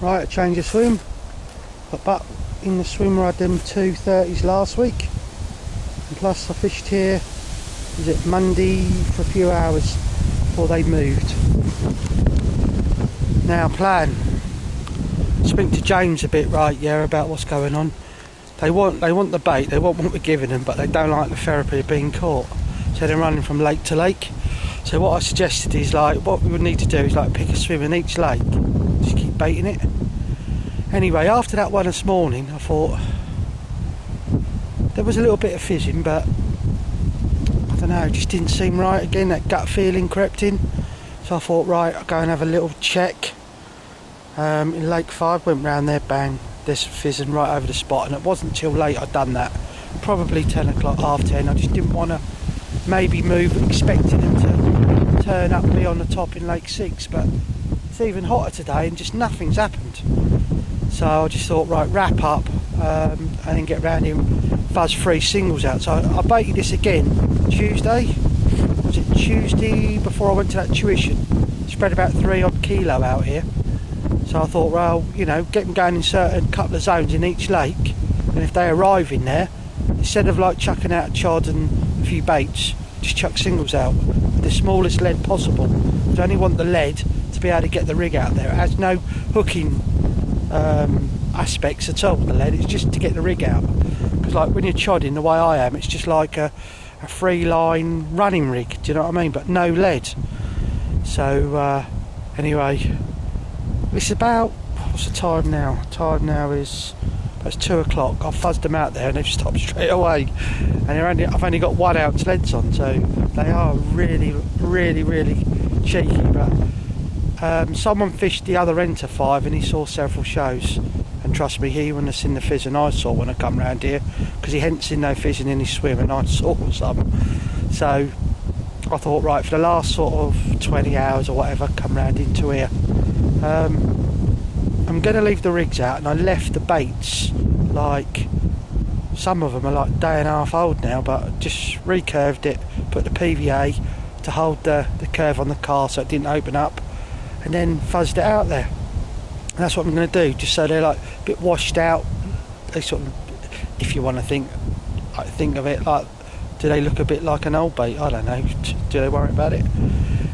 Right, a change of swim. But in the swimmer I had them 230s last week. And plus I fished here, was it Monday, for a few hours before they moved. Now plan. Speak to James a bit, right, yeah, about what's going on. They want the bait, they want what we're giving them, but they don't like the therapy of being caught. So they're running from lake to lake. So what I suggested is, like, what we would need to do is like pick a swim in each lake, just keep baiting it. Anyway, after that one this morning, I thought there was a little bit of fizzing, but I don't know, it just didn't seem right again. That gut feeling crept in, so I thought, right, I'll go and have a little check. In Lake 5, went round there, bang, there's fizzing right over the spot, and it wasn't till late I'd done that, probably 10 o'clock, half 10. I just didn't want to maybe move, expecting them to turn up me on the top in Lake 6, but it's even hotter today and just nothing's happened. So I just thought, right, wrap up and then get round here and fuzz 3 singles out. So I baited this again Tuesday. Was it Tuesday before I went to that tuition? Spread about 3 odd kilo out here. So I thought, well, you know, get them going in certain couple of zones in each lake, and if they arrive in there, instead of like chucking out a chod and a few baits, just chuck singles out with the smallest lead possible. I only want the lead to be able to get the rig out there. It has no hooking aspects at all, the lead. It's just to get the rig out, because like when you're chodding the way I am, it's just like a free line running rig, do you know what I mean, but no lead. So anyway, it's about, what's the time now? Time now is, it's 2 o'clock. I've fuzzed them out there and they've stopped straight away, and I've only got 1 ounce leads on, so they are really cheeky. But someone fished the other end to 5 and he saw several shows, and trust me, he wouldn't have seen the fizzing I saw when I come round here, because he hadn't seen no fizzing in his swim and I saw some. So I thought, right, for the last sort of 20 hours or whatever, come round into here. I'm going to leave the rigs out, and I left the baits, like some of them are like a day and a half old now, but just recurved it, put the PVA to hold the curve on the car so it didn't open up, and then fuzzed it out there. And that's what I'm going to do, just so they're like a bit washed out. They sort of, if you want to think of it like, do they look a bit like an old bait? I don't know, do they worry about it?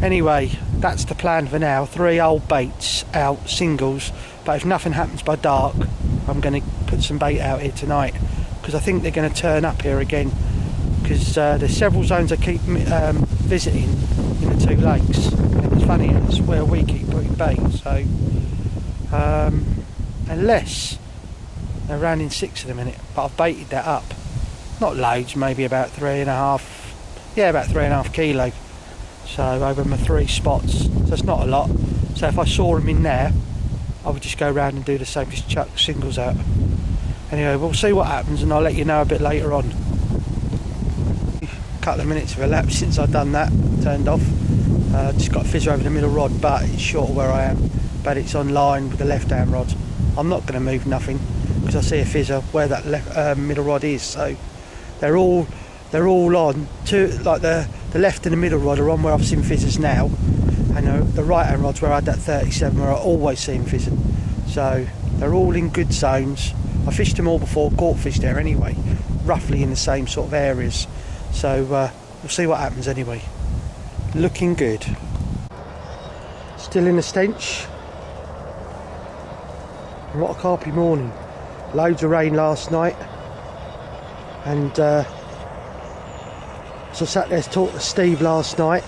Anyway, that's the plan for now. 3 old baits out, singles, but if nothing happens by dark, I'm going to put some bait out here tonight, because I think they're going to turn up here again, because there's several zones I keep visiting in the 2 lakes, and it's funny, it's where we keep putting bait. So unless they're round in 6 at the minute, but I've baited that up, not loads, maybe about 3.5, yeah, about 3.5 kilo. So over my 3 spots, so it's not a lot. So if I saw them in there, I would just go around and do the same, just chuck singles out. Anyway, we'll see what happens, and I'll let you know a bit later on. A couple of minutes have elapsed since I've done that, turned off. Just got a fizzer over the middle rod, but it's short of where I am, but it's on line with the left hand rod. I'm not going to move nothing, because I see a fizzer where that middle rod is. So they're all on to, like the left and the middle rod are on where I've seen fizzers now, and the right hand rod's where I had that 37 where I always see them fizzing. So they're all in good zones. I fished them all before, caught fish there anyway, roughly in the same sort of areas. So we'll see what happens anyway. Looking good. Still in the stench. What a carpy morning. Loads of rain last night, and so I sat there to talk to Steve last night.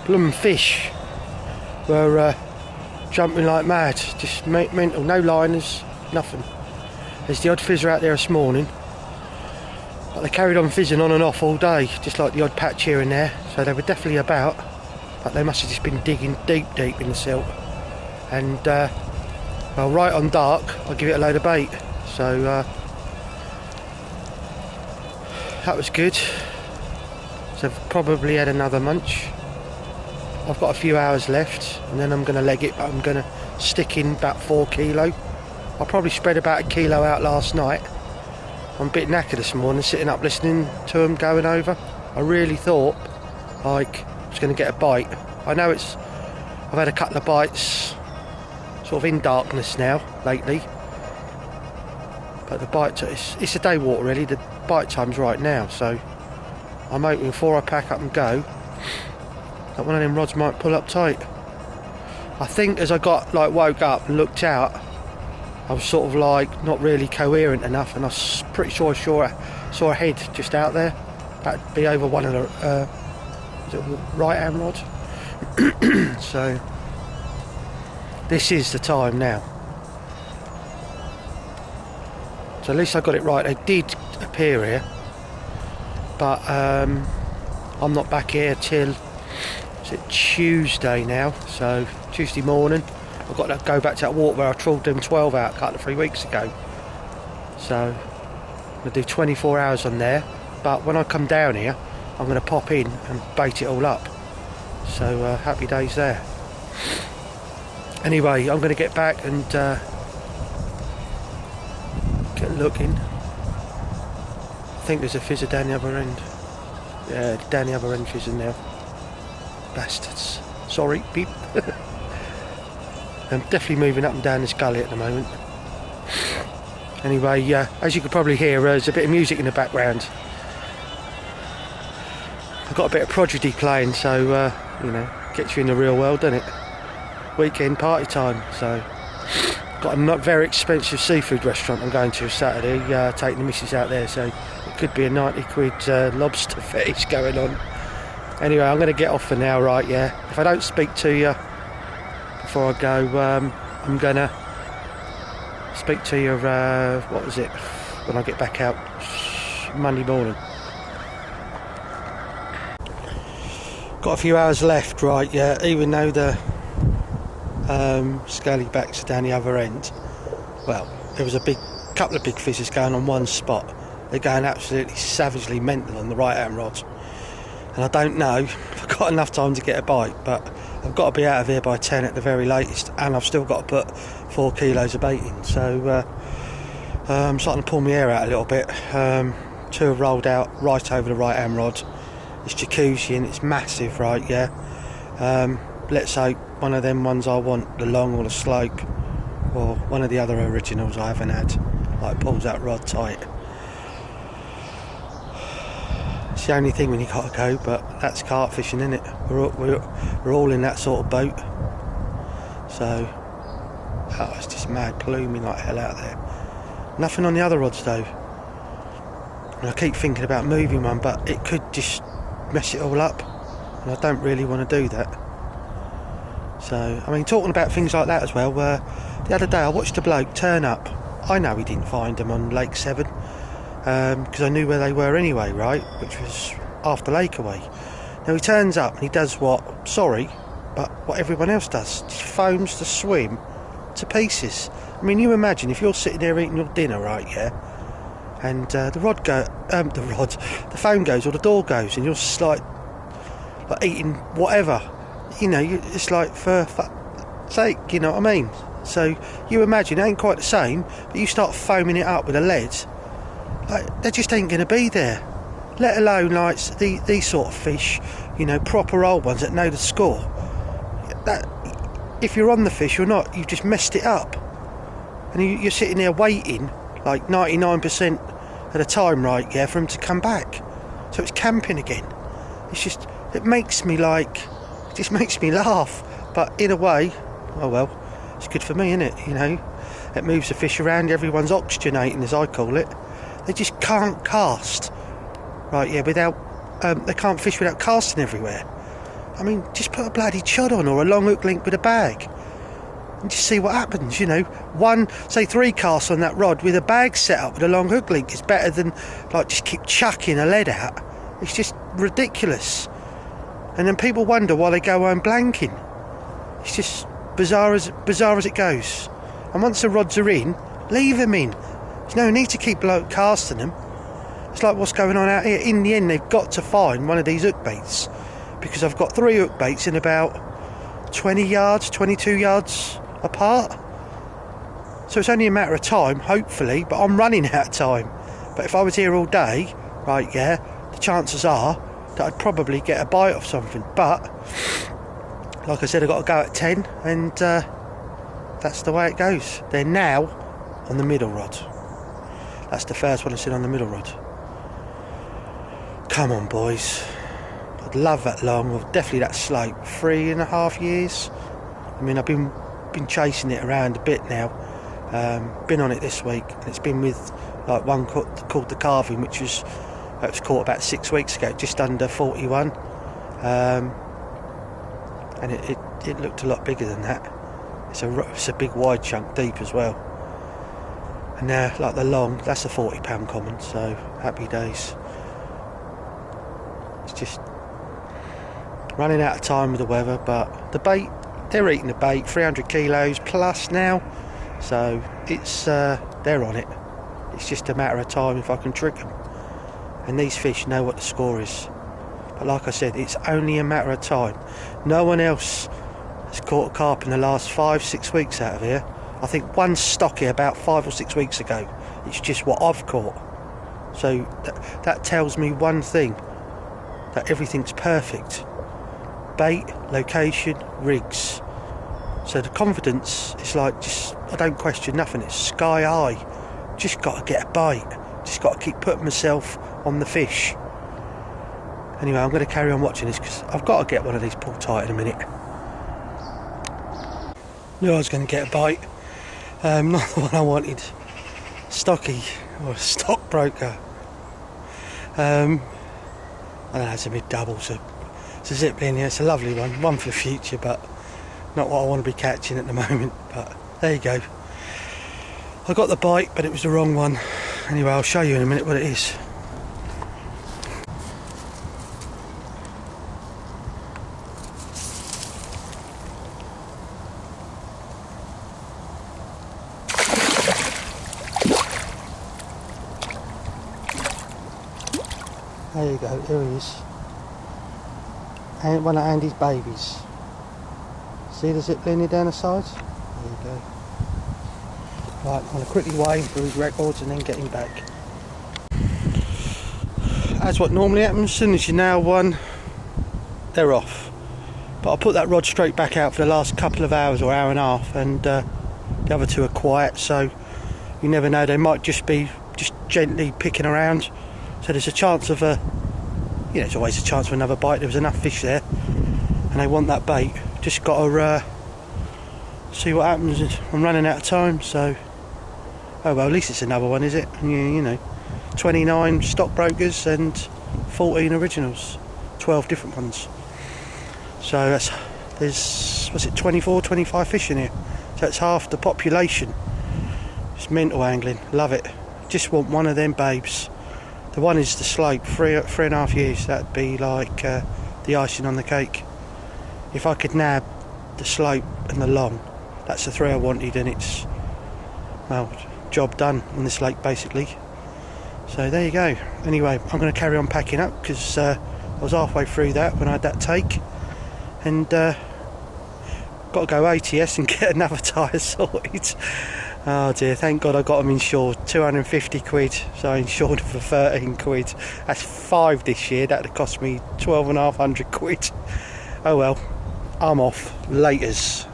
Blooming fish were jumping like mad, just mental, no liners, nothing. There's the odd fizzer out there this morning, but they carried on fizzing on and off all day, just like the odd patch here and there. So they were definitely about, but they must have just been digging deep in the silt. And well, right on dark, I'll give it a load of bait. So that was good. So I've probably had another munch. I've got a few hours left, and then I'm going to leg it, but I'm going to stick in about 4 kilo. I probably spread about 1 kilo out last night. I'm a bit knackered this morning, sitting up listening to them going over. I really thought like I was going to get a bite. I know it's I've had a couple of bites sort of in darkness now lately, but the bite it's a day walk really. The bite time's right now, so I'm hoping before I pack up and go that one of them rods might pull up tight. I think as I got like woke up and looked out, I was sort of like not really coherent enough, and I was pretty sure I saw a head just out there. That'd be over one of the right hand rods. So this is the time now. So at least I got it right. They did appear here, but I'm not back here till Tuesday now. So Tuesday morning I've got to go back to that walk where I trawled them 12 out a couple of 3 weeks ago. So I'm going to do 24 hours on there, but when I come down here I'm going to pop in and bait it all up. So happy days there. Anyway, I'm going to get back and get looking. I think there's a fizzer down the other end. Yeah, down the other end fizzing now. Bastards. Sorry, beep. I'm definitely moving up and down this gully at the moment. Anyway, as you could probably hear, there's a bit of music in the background. I've got a bit of prodigy playing, so you know, gets you in the real world, doesn't it? Weekend party time. So got a not very expensive seafood restaurant I'm going to Saturday, taking the missus out there, so it could be a 90 quid lobster fetish going on. Anyway, I'm going to get off for now, right? Yeah, if I don't speak to you before I go, I'm going to speak to you, what was it, when I get back out Monday morning. Got a few hours left, right? Yeah, even though the scallybacks are down the other end. Well, there was a couple of big fishes going on one spot. They're going absolutely savagely mental on the right hand rod, and I don't know if I've got enough time to get a bite, but I've got to be out of here by 10 at the very latest, and I've still got to put 4 kilos of bait in. So I'm starting to pull my hair out a little bit. 2 have rolled out right over the right hand rod. It's jacuzzi and it's massive, right? Yeah. Let's hope one of them ones I want, the long or the slope, or one of the other originals I haven't had, like pulls that rod tight. It's the only thing when you gotta go, but that's carp fishing, isn't it? We're all in that sort of boat. So, oh, it's just mad pluming like hell out there. Nothing on the other rods though. And I keep thinking about moving one, but it could just mess it all up, and I don't really want to do that. So, I mean, talking about things like that as well, the other day I watched a bloke turn up. I know he didn't find them on Lake 7, because I knew where they were anyway, right, which was half the lake away. Now he turns up and he does what, sorry, but what everyone else does, just foams the swim to pieces. I mean, you imagine if you're sitting there eating your dinner, right, yeah, and the phone goes or the door goes, and you're just like eating whatever, you know, it's like, for fuck's sake, you know what I mean? So you imagine, it ain't quite the same, but you start foaming it up with a lead, like, they just ain't going to be there, let alone like these sort of fish, you know, proper old ones that know the score. That, if you're on the fish or not, you've just messed it up, and you're sitting there waiting like 99% of the time, right, yeah, for him to come back. So it's camping again. It's just, it makes me just makes me laugh. But in a way, oh well, it's good for me, isn't it? You know, it moves the fish around, everyone's oxygenating, as I call it. They just can't cast, right, yeah, without, they can't fish without casting everywhere. I mean, just put a bloody chod on or a long hook link with a bag and just see what happens, you know. 3 casts on that rod with a bag set up with a long hook link is better than like just keep chucking a lead out. It's just ridiculous. And then people wonder why they go home blanking. It's just bizarre as it goes. And once the rods are in, leave them in. There's no need to keep casting them. It's like what's going on out here. In the end, they've got to find one of these hook baits, because I've got 3 hook baits in about 20 yards, 22 yards apart. So it's only a matter of time, hopefully, but I'm running out of time. But if I was here all day, right, yeah, the chances are that I'd probably get a bite of something. But like I said, I've got to go at 10, and that's the way it goes. They're now on the middle rod. That's the first one I've seen on the middle rod. Come on, boys. I'd love that long, or definitely that slope. 3.5 years. I mean, I've been chasing it around a bit now. Been on it this week, and it's been with like one called the Carving, which was caught about 6 weeks ago, just under 41. And it looked a lot bigger than that. It's a big wide chunk deep as well. And now, like the long, that's a £40 common, so happy days. It's just running out of time with the weather, but the bait, they're eating the bait, 300 kilos plus now, so it's they're on it. It's just a matter of time if I can trick them. And these fish know what the score is. But like I said, it's only a matter of time. No one else has caught a carp in the last 5-6 weeks out of here. I think one stock here about 5 or 6 weeks ago. It's just what I've caught. So that tells me one thing, that everything's perfect. Bait, location, rigs. So the confidence is like, just, I don't question nothing, it's sky high. Just got to get a bite. Just got to keep putting myself on the fish. Anyway, I'm going to carry on watching this because I've got to get one of these pulled tight in a minute. Knew I was going to get a bite. Not the one I wanted. Stocky, or a stockbroker. I don't know, it's a mid-double, so it's a zip line here. It's a lovely one for the future, but not what I want to be catching at the moment. But there you go. I got the bite, but it was the wrong one. Anyway, I'll show you in a minute what it is. There you go, here he is. And one of Andy's babies. See the zip lining down the sides? There you go. Right, I'm going to quickly weigh him through his records and then get him back. As what normally happens, as soon as you nail one, they're off. But I'll put that rod straight back out for the last couple of hours or hour and a half, and the other two are quiet, so you never know, they might just be gently picking around. So there's a chance of there's always a chance of another bite. There was enough fish there, and they want that bait. Just got to see what happens. I'm running out of time, so oh well, at least it's another one, is it? You know, 29 stockbrokers and 14 originals, 12 different ones. So there's 24, 25 fish in here. So that's half the population. It's mental angling, love it. Just want one of them babes. The one is the slope, 3.5 years. That'd be like the icing on the cake. If I could nab the slope and the long, that's the three I wanted, and it's, well, job done on this lake basically. So there you go. Anyway, I'm going to carry on packing up because I was halfway through that when I had that take, and got to go ATS and get another tyre sorted. Oh dear, thank God I got them insured. 250 quid, so I insured them for 13 quid. That's 5 this year, that'd have cost me 12,500 quid. Oh well, I'm off. Laters.